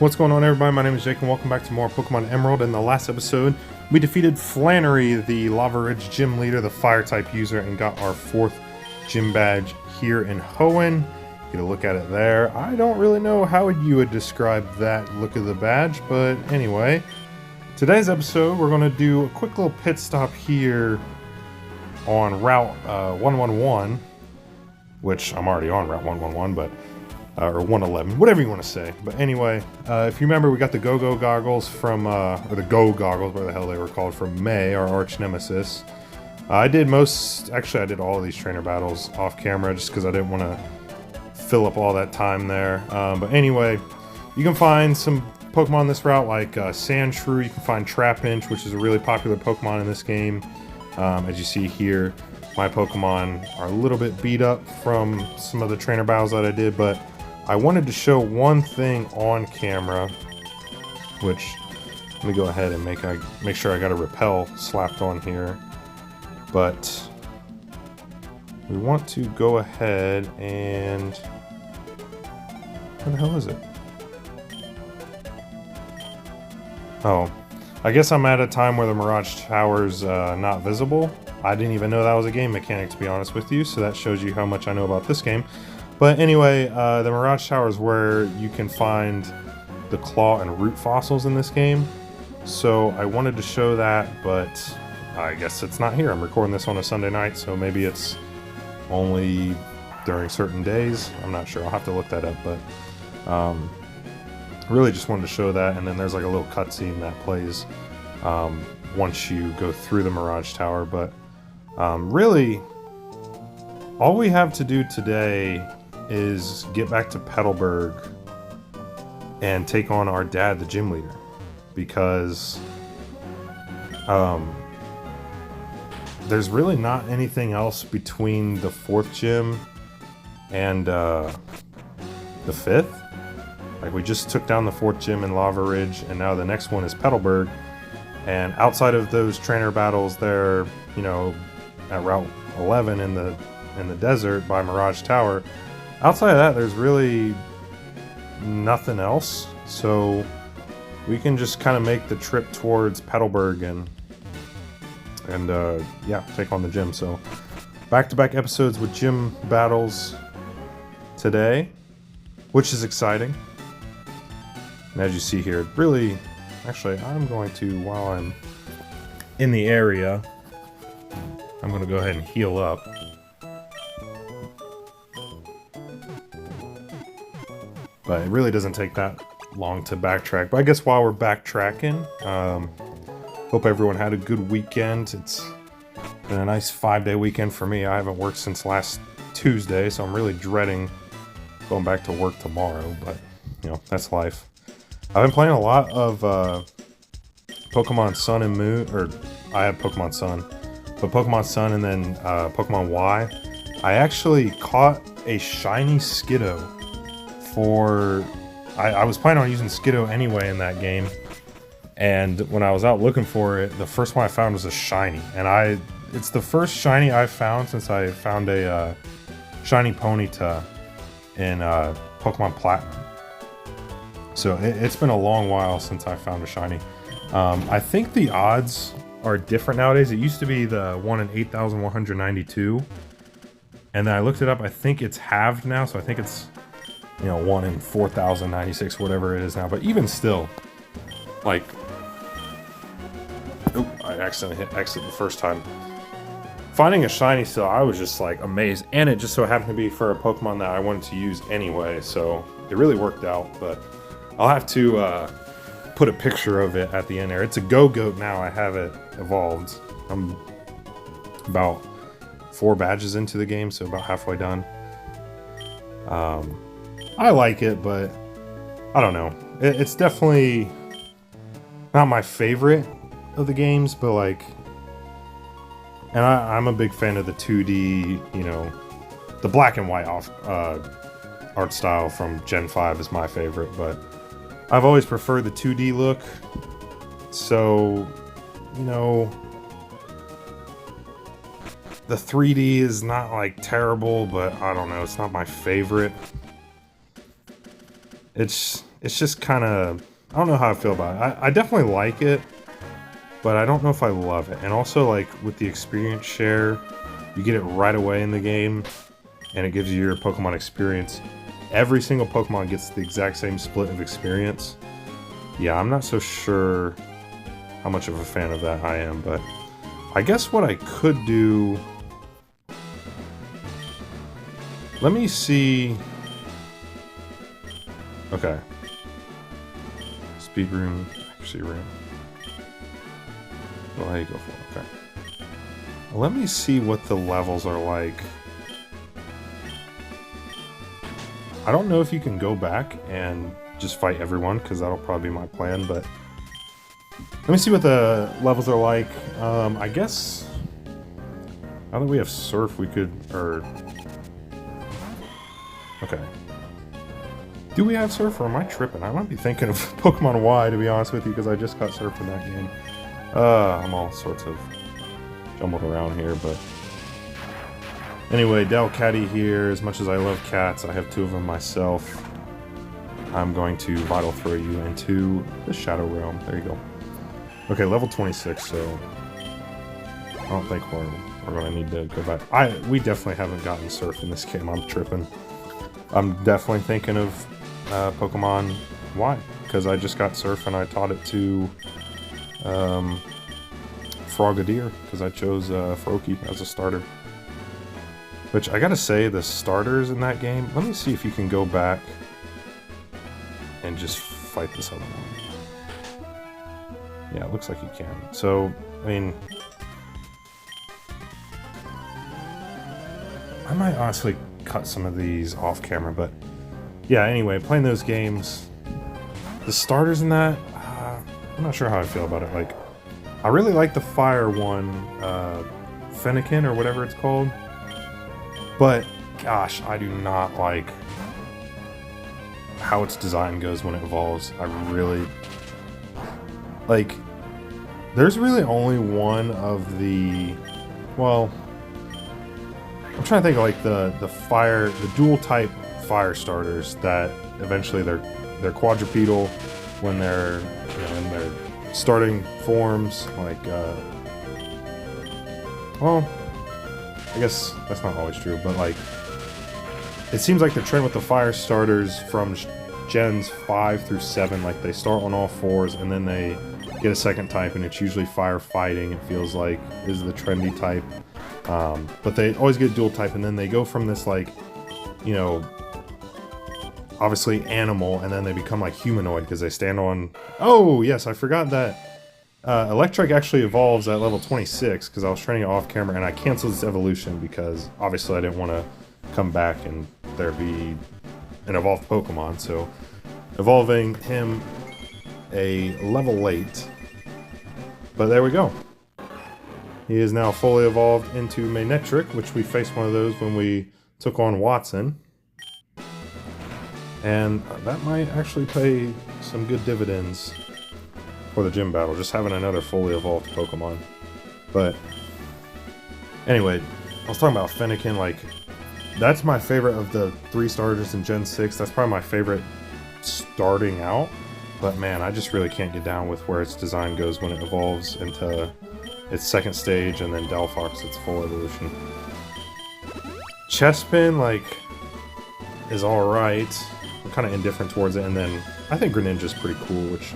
What's going on, everybody? My name is Jake and welcome back to more Pokemon Emerald. In the last episode, we defeated Flannery, the Lava Ridge gym leader, the fire type user, and got our 4th gym badge here in Hoenn. Get a look at it there. I don't really know how you would describe that look of the badge, but anyway. Today's episode, we're going to do a quick little pit stop here on Route 111, which I'm already on Route 111, but or 111, whatever you want to say. But anyway, if you remember, we got the Go-Go goggles from, or the Go goggles, whatever the hell they were called, from May, our arch nemesis. I did all of these trainer battles off camera just because I didn't want to fill up all that time there. But anyway, you can find some Pokemon this route, like Sandshrew. You can find Trapinch, which is a really popular Pokemon in this game. As you see here, my Pokemon are a little bit beat up from some of the trainer battles that I did, but I wanted to show one thing on camera, which, let me go ahead and make sure I got a repel slapped on here. But we want to go ahead and, where the hell is it? Oh, I guess I'm at a time where the Mirage Tower's not visible. I didn't even know that was a game mechanic, to be honest with you, so that shows you how much I know about this game. But anyway, the Mirage Tower is where you can find the claw and root fossils in this game. So I wanted to show that, but I guess it's not here. I'm recording this on a Sunday night, so maybe it's only during certain days. I'm not sure. I'll have to look that up, but really just wanted to show that. And then there's like a little cutscene that plays once you go through the Mirage Tower. But really, all we have to do today is get back to Petalburg and take on our dad, the gym leader, because there's really not anything else between the 4th gym and the 5th. Like, we just took down the 4th gym in Lava Ridge, and now the next one is Petalburg. And outside of those trainer battles there, you know, at Route 11 in the desert by Mirage Tower, outside of that, there's really nothing else. So we can just kind of make the trip towards Petalburg and yeah, take on the gym. So back-to-back episodes with gym battles today, which is exciting. And as you see here, really, actually, I'm going to, while I'm in the area, I'm going to go ahead and heal up. But it really doesn't take that long to backtrack. But I guess while we're backtracking, hope everyone had a good weekend. It's been a nice 5-day weekend for me. I haven't worked since last Tuesday, so I'm really dreading going back to work tomorrow. But, you know, that's life. I've been playing a lot of Pokemon Sun and Moon, or I have Pokemon Sun, but Pokemon Sun and then Pokemon Y. I actually caught a shiny Skiddo for... I was planning on using Skiddo anyway in that game, and when I was out looking for it, the first one I found was a shiny, and it's the first shiny I've found since I found a shiny Ponyta in Pokemon Platinum. So it's been a long while since I found a shiny. I think the odds are different nowadays. It used to be the 1 in 8,192, and then I looked it up. I think it's halved now, so I think it's, you know, 1 in 4,096, whatever it is now. But even still, like, oop, I accidentally hit exit the first time. Finding a shiny still, I was just like amazed, and it just so happened to be for a Pokemon that I wanted to use anyway, so it really worked out. But I'll have to put a picture of it at the end there. It's a Go-Goat now. I have it evolved. I'm about 4 badges into the game, so about halfway done. I like it, but I don't know. It's definitely not my favorite of the games, but like, and I'm a big fan of the 2D, you know, the black and white art style from Gen 5 is my favorite, but I've always preferred the 2D look. So, you know, the 3D is not like terrible, but I don't know, it's not my favorite. It's it's just kind of, I don't know how I feel about it. I definitely like it, but I don't know if I love it. And also, like, with the experience share, you get it right away in the game, and it gives you your Pokemon experience. Every single Pokemon gets the exact same split of experience. Yeah, I'm not so sure how much of a fan of that I am, but I guess what I could do... Let me see... Okay. Speed room, accuracy room. Well, how you go for it? Okay. Let me see what the levels are like. I don't know if you can go back and just fight everyone, because that'll probably be my plan, but... Let me see what the levels are like. I guess... Now that we have Surf, we could... Okay. Do we have Surf, or am I tripping? I might be thinking of Pokemon Y, to be honest with you, because I just got Surf in that game. I'm all sorts of jumbled around here, but... Anyway, Delcatty here. As much as I love cats, I have 2 of them myself. I'm going to Vital Throw you into the Shadow Realm. There you go. Okay, level 26, so... I don't think we're going to need to go back. We definitely haven't gotten Surf in this game. I'm tripping. I'm definitely thinking of Pokemon Y, because I just got Surf and I taught it to Frogadier, because I chose Froakie as a starter. Which, I gotta say, the starters in that game... Let me see if you can go back and just fight this other one. Yeah, it looks like you can. So, I mean... I might honestly cut some of these off camera, but... Yeah, anyway, playing those games... The starters in that... I'm not sure how I feel about it. Like, I really like the fire one, Fennekin, or whatever it's called. But, gosh, I do not like how its design goes when it evolves. I really... Like, there's really only one of the... Well... I'm trying to think of, like, the dual-type fire starters that eventually they're quadrupedal when they're, you know, in their starting forms, like, well... I guess that's not always true, but like, it seems like the trend with the fire starters from gens 5 through 7, like they start on all 4s and then they get a second type, and it's usually fire fighting, it feels like, is the trendy type. But they always get dual type, and then they go from this, like, you know, obviously animal, and then they become like humanoid because they stand on... Oh, yes, I forgot that Electric actually evolves at level 26, because I was training it off camera, and I canceled this evolution because obviously I didn't want to come back and there be an evolved Pokemon, so evolving him a level late. But there we go. He is now fully evolved into Manectric, which we faced one of those when we took on Watson. And that might actually pay some good dividends for the gym battle, just having another fully evolved Pokemon. But anyway, I was talking about Fennekin. Like, that's my favorite of the 3 starters in Gen 6. That's probably my favorite starting out. But man, I just really can't get down with where its design goes when it evolves into its second stage, and then Delphox, its full evolution. Chespin, like, is alright. I'm kind of indifferent towards it, and then I think Greninja's pretty cool, which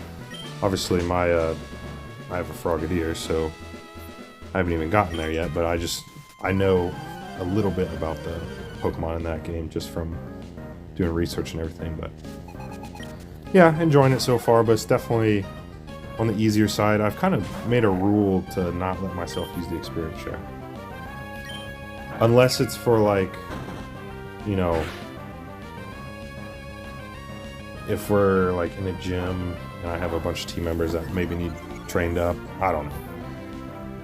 obviously I have a Frogadier, so I haven't even gotten there yet, but I know a little bit about the Pokemon in that game just from doing research and everything, but yeah, enjoying it so far, but it's definitely on the easier side. I've kind of made a rule to not let myself use the experience share. Unless it's for, like, you know, if we're like in a gym and I have a bunch of team members that maybe need trained up. I don't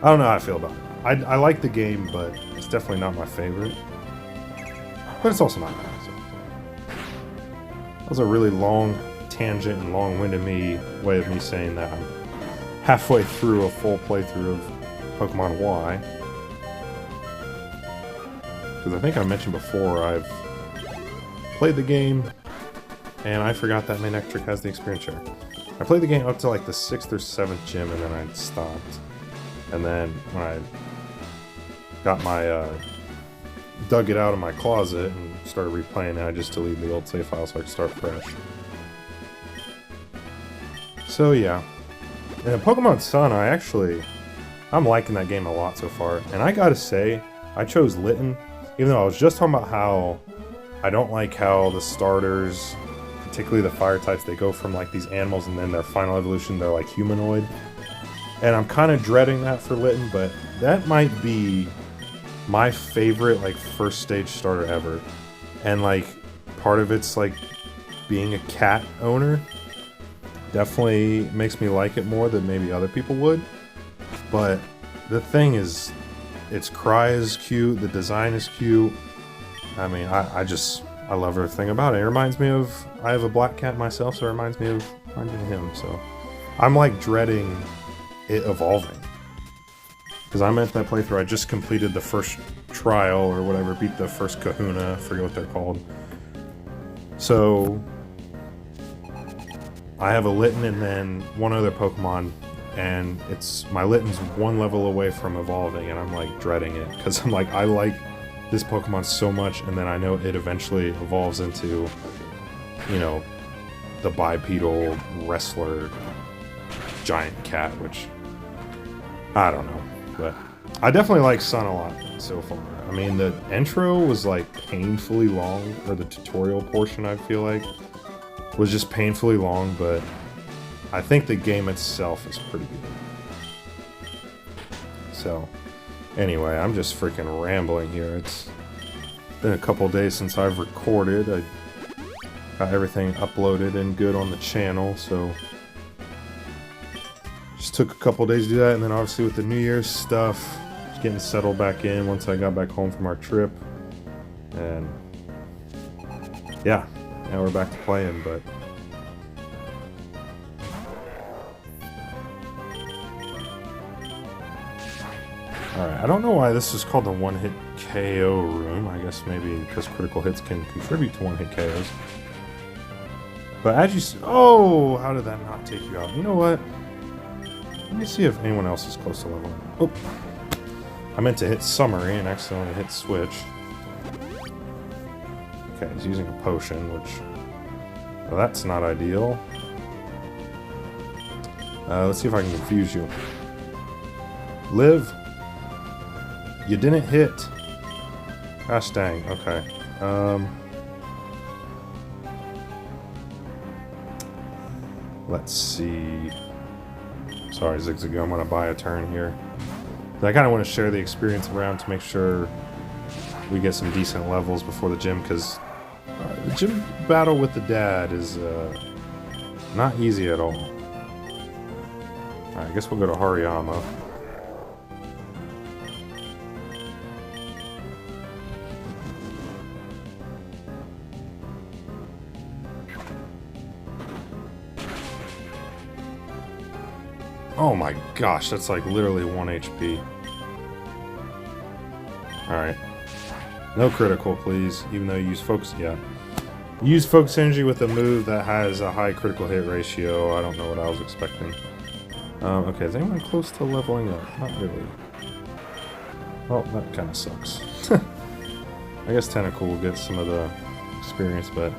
know how I feel about it. I like the game, but it's definitely not my favorite. But it's also not bad. So. That was a really long tangent and long-winded way of me saying that I'm halfway through a full playthrough of Pokemon Y. Because I think I mentioned before, I've played the game and I forgot that Manectric has the experience share. I played the game up to like the 6th or 7th gym, and then I stopped. And then when I got my, dug it out of my closet and started replaying it, I just deleted the old save file so I could start fresh. So yeah. And Pokemon Sun, I'm liking that game a lot so far. And I gotta say, I chose Litten, even though I was just talking about how I don't like how the starters, particularly the fire types, they go from like these animals and then their final evolution, they're like humanoid. And I'm kind of dreading that for Litten, but that might be my favorite like first stage starter ever. And like part of it's like being a cat owner definitely makes me like it more than maybe other people would. But the thing is, its cry is cute, the design is cute. I mean, I love everything about it. It reminds me of, I have a black cat myself, so it reminds me of him. So I'm like dreading it evolving. Because I'm at that playthrough, I just completed the first trial or whatever, beat the first kahuna, I forget what they're called. So I have a Litten and then one other Pokemon, and my Litten's one level away from evolving, and I'm like dreading it, because I'm like, I like this Pokemon so much, and then I know it eventually evolves into, you know, the bipedal wrestler giant cat, which I don't know, but I definitely like Sun a lot so far. I mean, the intro was like painfully long, or the tutorial portion, I feel like, was just painfully long, but I think the game itself is pretty good. So, anyway, I'm just freaking rambling here. It's been a couple days since I've recorded. I got everything uploaded and good on the channel, so just took a couple days to do that, and then obviously with the New Year's stuff, just getting settled back in once I got back home from our trip, and yeah, now we're back to playing, but alright, I don't know why this is called the one-hit KO room. I guess maybe because critical hits can contribute to one-hit KOs. But as you oh, how did that not take you out? You know what? Let me see if anyone else is close to leveling. Oh, I meant to hit summary and accidentally hit switch. Okay, he's using a potion, which, well, that's not ideal. Let's see if I can confuse you. Live. You didn't hit. Gosh dang, okay. Let's see. Sorry, Zigzagoon, I'm gonna buy a turn here. I kind of want to share the experience around to make sure we get some decent levels before the gym, because the gym battle with the dad is not easy at all. Alright, I guess we'll go to Hariyama. Oh my gosh, that's like literally 1 HP. Alright. No critical, please, even though you use focus. Yeah. Use focus energy with a move that has a high critical hit ratio. I don't know what I was expecting. Okay, is anyone close to leveling up? Not really. Well, that kind of sucks. I guess Tentacle will get some of the experience, but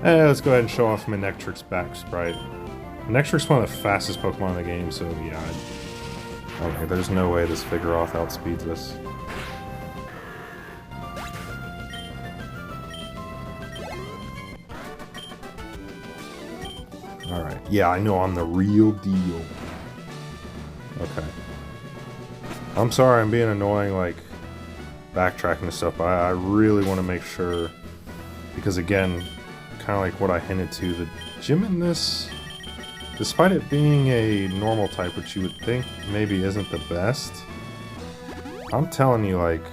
let's go ahead and show off Manectric's back sprite. Manectric's one of the fastest Pokemon in the game, so yeah, okay, there's no way this Vigoroth outspeeds us. Alright, yeah, I know I'm the real deal. Okay. I'm sorry I'm being annoying, like, backtracking and stuff, but I really want to make sure, because again, kind of like what I hinted to, the gym in this, despite it being a normal type, which you would think maybe isn't the best, I'm telling you, like,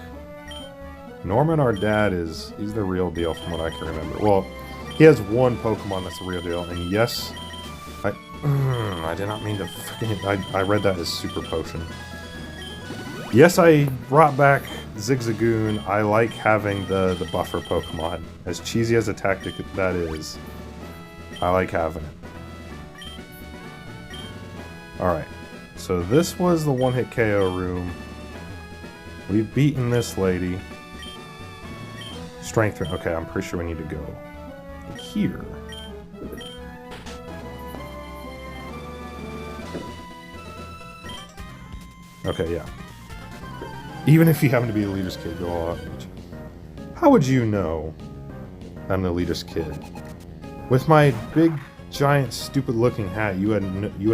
Norman, our dad, he's the real deal from what I can remember. Well, he has one Pokemon that's the real deal, and yes, I did not mean to freaking, I read that as Super Potion. Yes, I brought back Zigzagoon. I like having the buffer Pokemon. As cheesy as a tactic that is, I like having it. Alright, so this was the one-hit KO room. We've beaten this lady. Strength room. Okay, I'm pretty sure we need to go here. Okay, yeah. Even if you happen to be the leader's kid, go all out. How would you know I'm the leader's kid? With my big, giant, stupid-looking hat, you would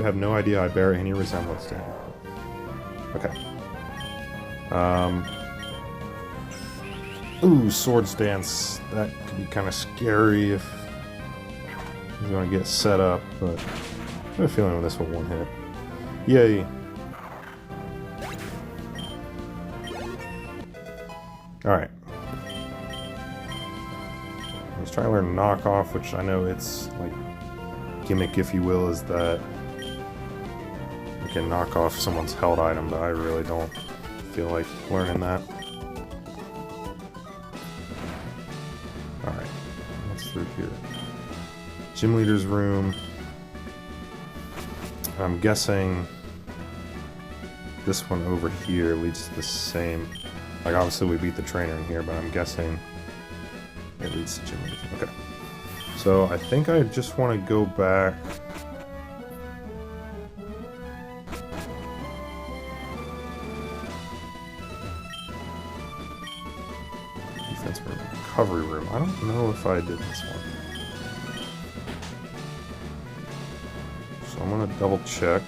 have no idea I bear any resemblance to him. Okay. Ooh, swords dance. That could be kind of scary if he's going to get set up, but I have a feeling this will one hit. Yay. Alright. Let's try to learn knockoff, which I know it's like gimmick, if you will, is that you can knock off someone's held item, but I really don't feel like learning that. Alright, what's through here? Gym leader's room. I'm guessing this one over here leads to the same. Like, obviously we beat the trainer in here, but I'm guessing it leads to gym leader. Okay. So I think I just want to go back. Defense room. Recovery room. I don't know if I did this one. So I'm going to double check.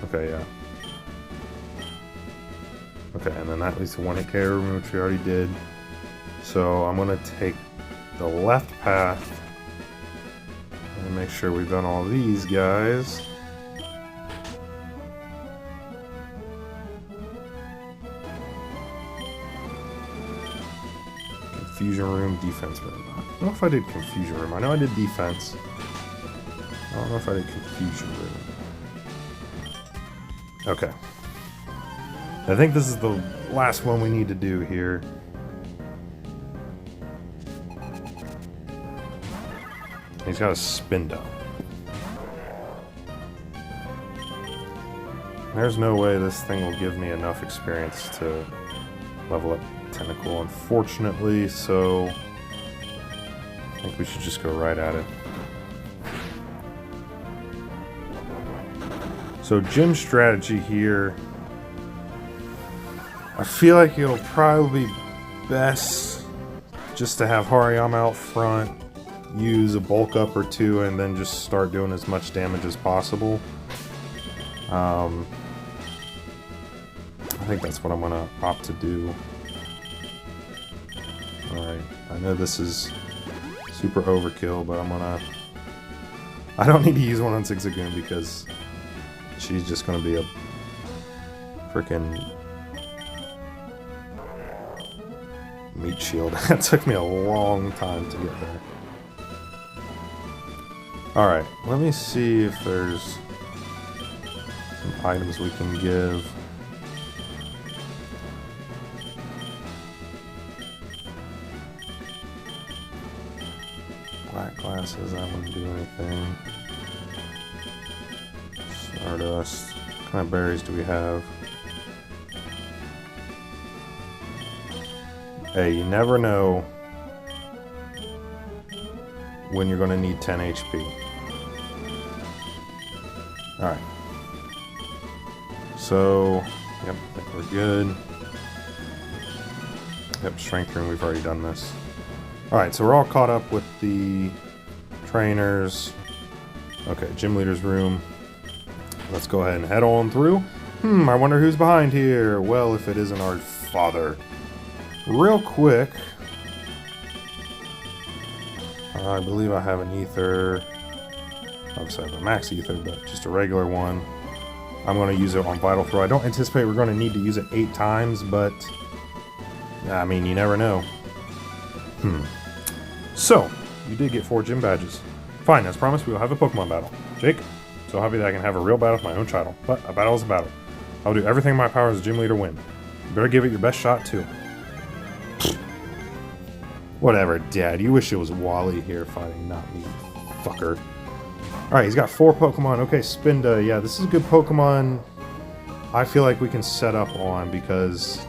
Okay, yeah. Okay, and then that leads to one-hit KO room, which we already did. So I'm going to take the left path and make sure we've done all these guys. Confusion room, defense room. I don't know if I did confusion room. I know I did defense. I don't know if I did confusion room. Okay. I think this is the last one we need to do here. He's got a spin down. There's no way this thing will give me enough experience to level up Tentacle, unfortunately, so I think we should just go right at it. So gym strategy here. I feel like it'll probably be best just to have Hariyama out front, use a bulk up or two, and then just start doing as much damage as possible. I think that's what I'm going to opt to do. Alright, I know this is super overkill, but I'm going to... I don't need to use one on Zigzagoon because she's just going to be a freaking meat shield. That took me a long time to get there. Alright, let me see if there's some items we can give. Black glasses, that wouldn't do anything. Stardust. What kind of berries do we have? Hey, you never know when you're going to need 10 HP. Alright. So, yep, I think we're good. Yep, strength room, we've already done this. Alright, so we're all caught up with the trainers. Okay, gym leader's room. Let's go ahead and head on through. I wonder who's behind here. Well, if it isn't our father. Real quick, I believe I have an ether. Obviously I have a max ether, but just a regular one. I'm going to use it on Vital Throw. I don't anticipate we're going to need to use it 8 times, but I mean, you never know. So, you did get 4 gym badges. Fine, as promised, we will have a Pokemon battle. Jake, so happy that I can have a real battle with my own child. But a battle is a battle. I'll do everything in my power as a gym leader to win. You better give it your best shot, too. Whatever, Dad. You wish it was Wally here fighting, not me, fucker. Alright, he's got 4 Pokemon. Okay, Spinda. Yeah, this is a good Pokemon I feel like we can set up on because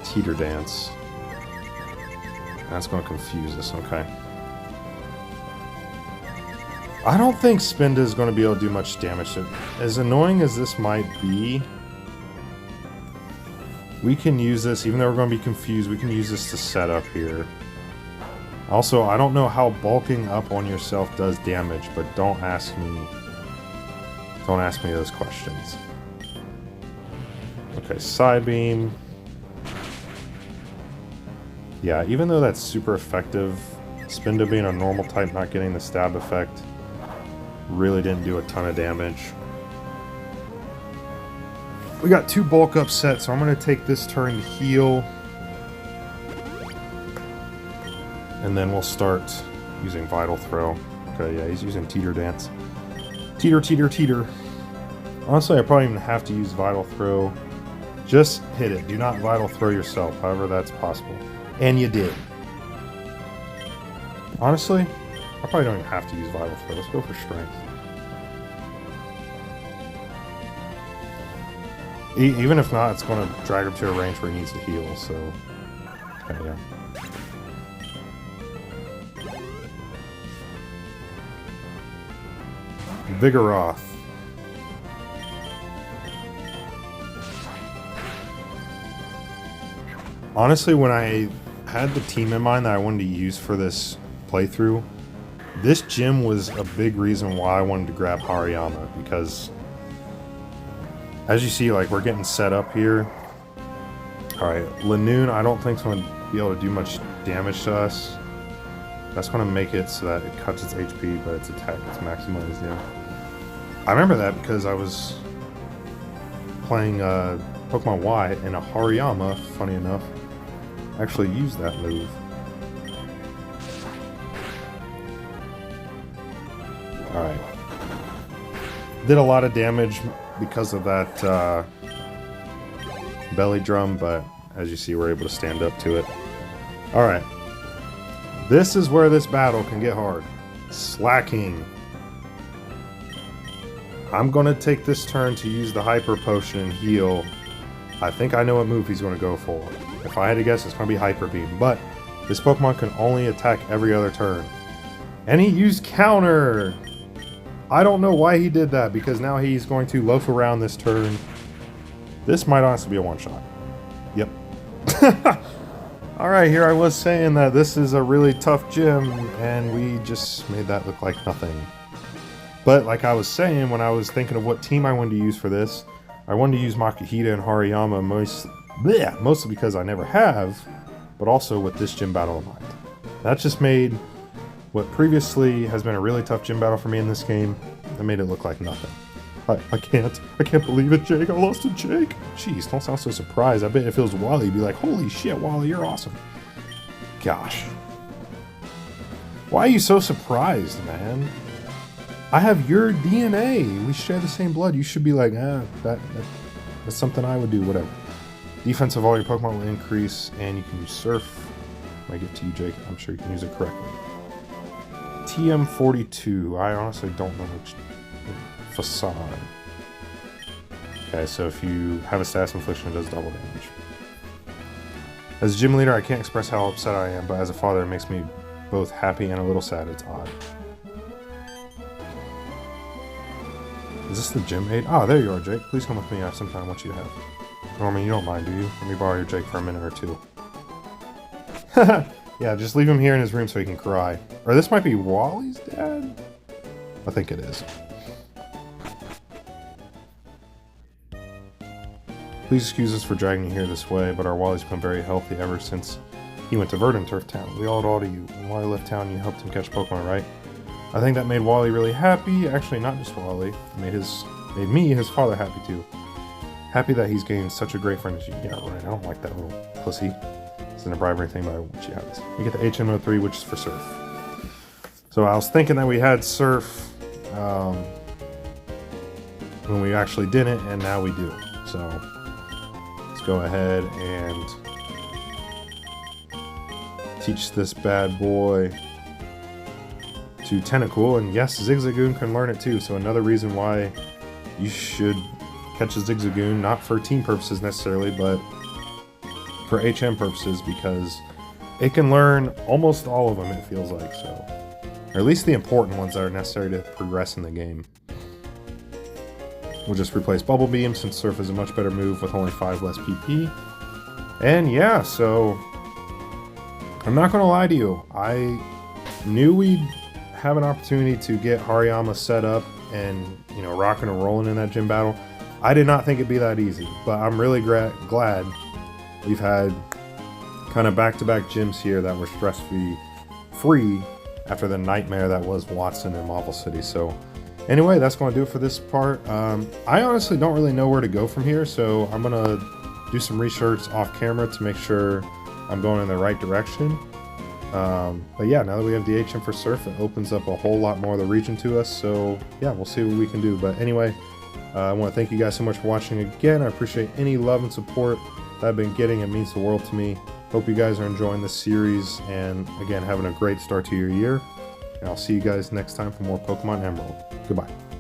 Teeter Dance. That's going to confuse us, okay. I don't think Spinda is going to be able to do much damage. As annoying as this might be, we can use this, even though we're going to be confused, we can use this to set up here. Also, I don't know how bulking up on yourself does damage, but don't ask me those questions. Okay, Side Beam. Yeah, even though that's super effective, Spinda being a normal type, not getting the stab effect, really didn't do a ton of damage. We got 2 bulk up sets, so I'm going to take this turn to heal. And then we'll start using Vital Throw. Okay, yeah, he's using Teeter Dance. Teeter, teeter, teeter. Honestly, I probably even have to use Vital Throw. Just hit it. Do not Vital Throw yourself, however that's possible. And you did. Honestly, I probably don't even have to use Vital Throw. Let's go for Strength. Even if not, it's going to drag him to a range where he needs to heal, so... Okay, yeah. Vigoroth. Honestly, when I had the team in mind that I wanted to use for this playthrough, this gym was a big reason why I wanted to grab Hariyama, because as you see, like, we're getting set up here. Alright, Lanoon I don't think is going to be able to do much damage to us. That's going to make it so that it cuts its HP, but its attack gets maximized, yeah. I remember that because I was playing Pokemon Y, and a Hariyama, funny enough, actually used that move. Alright. Did a lot of damage because of that belly drum, but as you see, we're able to stand up to it. Alright. This is where this battle can get hard. Slacking. I'm going to take this turn to use the Hyper Potion and heal. I think I know what move he's going to go for. If I had to guess, it's going to be Hyper Beam. But this Pokemon can only attack every other turn. And he used Counter! I don't know why he did that, because now he's going to loaf around this turn. This might honestly be a one-shot. Yep. Alright, here I was saying that this is a really tough gym, and we just made that look like nothing. But like I was saying, when I was thinking of what team I wanted to use for this, I wanted to use Makihita and Hariyama mostly because I never have, but also with this gym battle in mind. That just made what previously has been a really tough gym battle for me in this game, that made it look like nothing. I can't believe it, Jake. I lost to Jake. Jeez, don't sound so surprised. I bet if it was Wally, you'd be like, holy shit, Wally, you're awesome. Gosh. Why are you so surprised, man? I have your DNA. We share the same blood. You should be like, that's something I would do, whatever. Defense of all your Pokemon will increase, and you can use Surf. When I give it to you, Jake, I'm sure you can use it correctly. TM42. I honestly don't know which... Facade. Okay, so if you have a status infliction, it does double damage. As a gym leader, I can't express how upset I am, but as a father, it makes me both happy and a little sad. It's odd. Is this the gym aid? Ah, there you are, Jake. Please come with me. I have something I want you to have. Norman, you don't mind, do you? Let me borrow your Jake for a minute or two. Yeah, just leave him here in his room so he can cry. Or this might be Wally's dad? I think it is. Please excuse us for dragging you here this way, but our Wally's become very healthy ever since he went to Verdant Turf Town. We all to you. When Wally left town, you helped him catch Pokemon, right? I think that made Wally really happy. Actually, not just Wally. It made me, his father, happy too. Happy that he's gained such a great friend as you. Yeah, right. I don't like that little pussy. This isn't a bribe or anything, but I want you to have this. You get the HM03, which is for Surf. So I was thinking that we had Surf when we actually didn't, and now we do. So... go ahead and teach this bad boy to Tentacool, and yes, Zigzagoon can learn it too, so another reason why you should catch a Zigzagoon, not for team purposes necessarily, but for HM purposes, because it can learn almost all of them, it feels like, so. Or at least the important ones that are necessary to progress in the game. We'll just replace Bubble Beam, since Surf is a much better move with only 5 less PP. And yeah, so I'm not gonna lie to you, I knew we'd have an opportunity to get Hariyama set up and, you know, rocking and rolling in that gym battle. I did not think it'd be that easy, but I'm really glad we've had kind of back-to-back gyms here that were stress-free after the nightmare that was Watson and Marvel City. So anyway, that's going to do it for this part. I honestly don't really know where to go from here, so I'm going to do some research off camera to make sure I'm going in the right direction. But yeah, now that we have the HM for Surf, it opens up a whole lot more of the region to us, so yeah, we'll see what we can do. But anyway, I want to thank you guys so much for watching again. I appreciate any love and support that I've been getting. It means the world to me. Hope you guys are enjoying this series, and again, having a great start to your year. And I'll see you guys next time for more Pokemon Emerald. Goodbye.